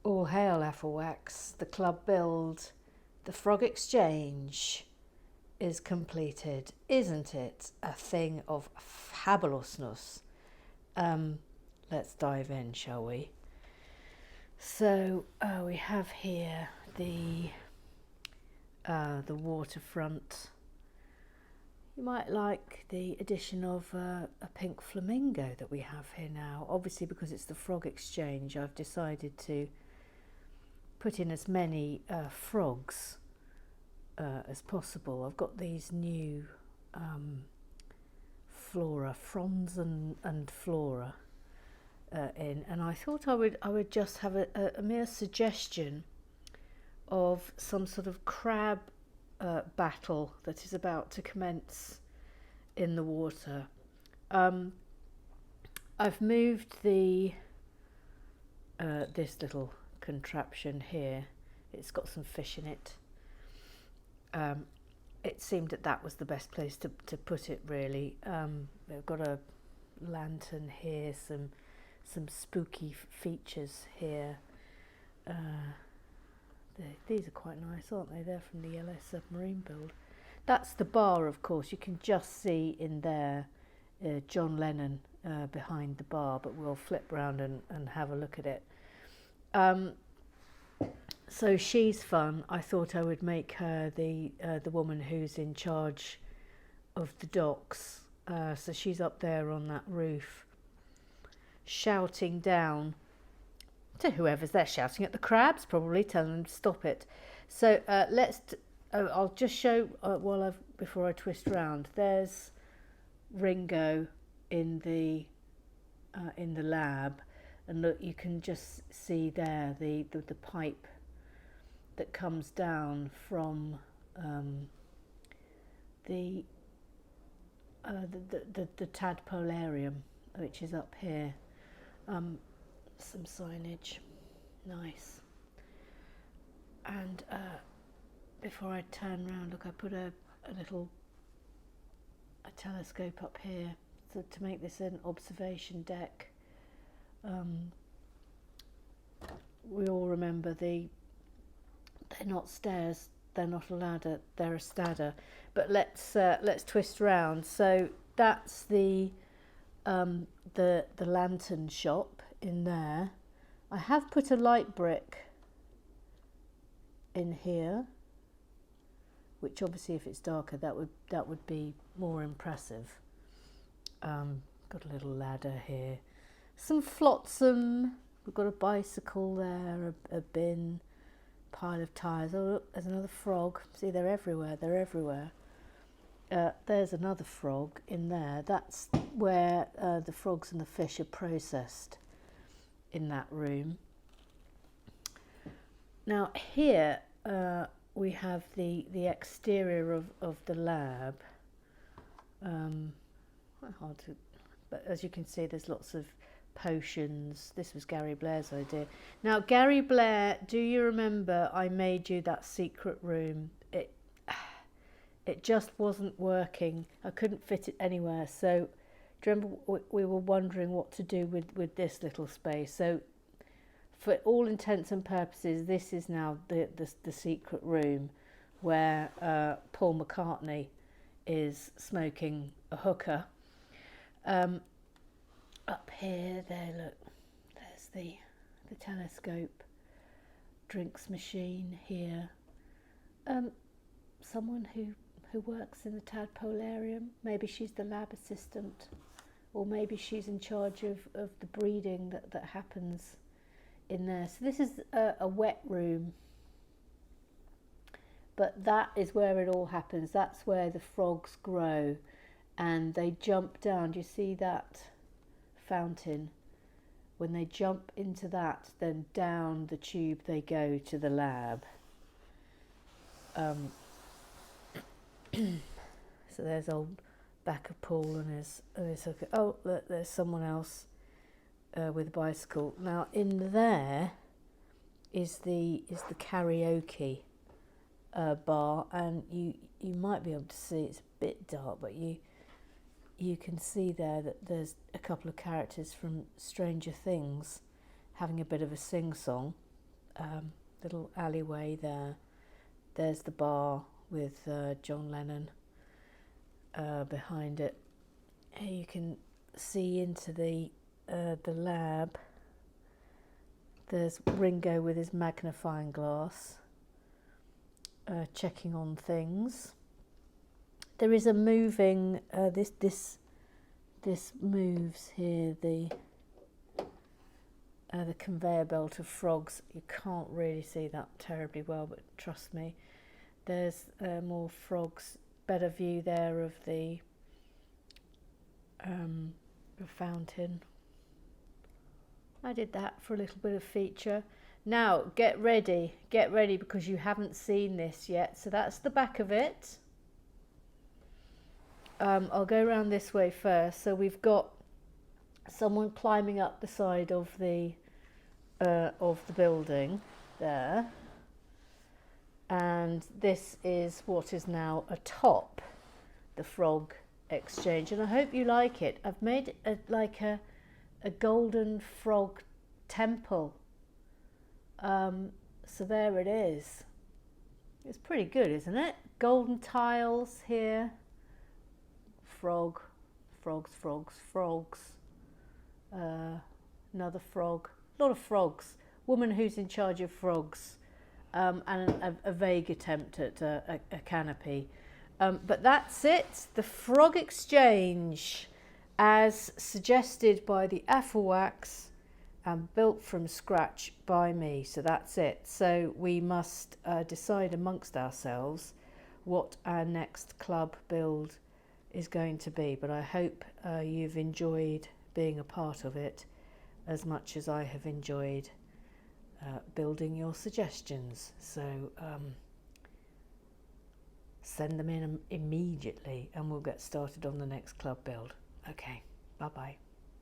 All hail AFOLWAC, the club build, the frog exchange is completed. Isn't it a thing of fabulousness? Let's dive in, shall we? So we have here the waterfront. You might like the addition of a pink flamingo that we have here now. Obviously, because it's the frog exchange, I've decided to put in as many frogs as possible. I've got these new flora, fronds and flora in, and I thought I would just have a mere suggestion of some sort of crab battle that is about to commence in the water. I've moved the this little contraption here. It's got some fish in it. It seemed that was the best place to put it, really. We've got a lantern here, some spooky features here. These are quite nice, aren't they? They're from the Yellow Submarine build. That's the bar, of course. You can just see in there John Lennon behind the bar, but we'll flip round and have a look at it. So she's fun. I thought I would make her the woman who's in charge of the docks. So she's up there on that roof, shouting down to whoever's there, shouting at the crabs, probably telling them to stop it. So I'll just show before I twist round. There's Ringo in the lab, and look, you can just see there the pipe that comes down from the Tadpolarium, which is up here. Some signage, nice. And before I turn round, look, I put a telescope up here to make this an observation deck. We all remember they're not stairs, they're not a ladder, they're a stadder. But let's twist round. So that's the lantern shop in there. I have put a light brick in here, which obviously, if it's darker, that would be more impressive. Got a little ladder here, some flotsam. We've got a bicycle there, a bin, pile of tyres. Oh, look, there's another frog. See, they're everywhere. They're everywhere. There's another frog in there. That's where the frogs and the fish are processed, in that room. Now here we have the exterior of the lab. Quite hard to, but as you can see, there's lots of potions. This was Gary Blair's idea. Now, Gary Blair, do you remember I made you that secret room? It just wasn't working. I couldn't fit it anywhere. So do you remember we were wondering what to do with this little space? So for all intents and purposes, this is now the secret room where Paul McCartney is smoking a hookah. Up here, there, look, there's the telescope, drinks machine here. Someone who works in the Tadpolarium. Maybe she's the lab assistant, or maybe she's in charge of the breeding that happens in there. So this is a wet room, but that is where it all happens. That's where the frogs grow, and they jump down. Do you see that fountain? When they jump into that, then down the tube they go to the lab. So there's old back of Paul and his hookah. Oh, look, there's someone else with a bicycle. Now in there is the karaoke bar, and you might be able to see, it's a bit dark, but you can see there that there's a couple of characters from Stranger Things having a bit of a sing-song. little alleyway there. There's the bar with John Lennon behind it. Here you can see into the lab. There's Ringo with his magnifying glass, checking on things. There is a moving. This moves here. The conveyor belt of frogs. You can't really see that terribly well, but trust me. There's more frogs. Better view there of the fountain. I did that for a little bit of feature. Now get ready because you haven't seen this yet. So that's the back of it. I'll go around this way first. So we've got someone climbing up the side of the building there, and this is what is now atop the frog exchange, and I hope you like it. I've made it like a golden frog temple. So there it is. It's pretty good, isn't it? Golden tiles here. Frog, frogs, frogs, frogs. Another frog. A lot of frogs. Woman who's in charge of frogs. And a vague attempt at a canopy. But that's it. The frog exchange, as suggested by the AFOLWACs and built from scratch by me. So that's it. So we must decide amongst ourselves what our next club build is going to be. But I hope you've enjoyed being a part of it as much as I have enjoyed building your suggestions. So send them in immediately and we'll get started on the next club build. Okay, bye bye.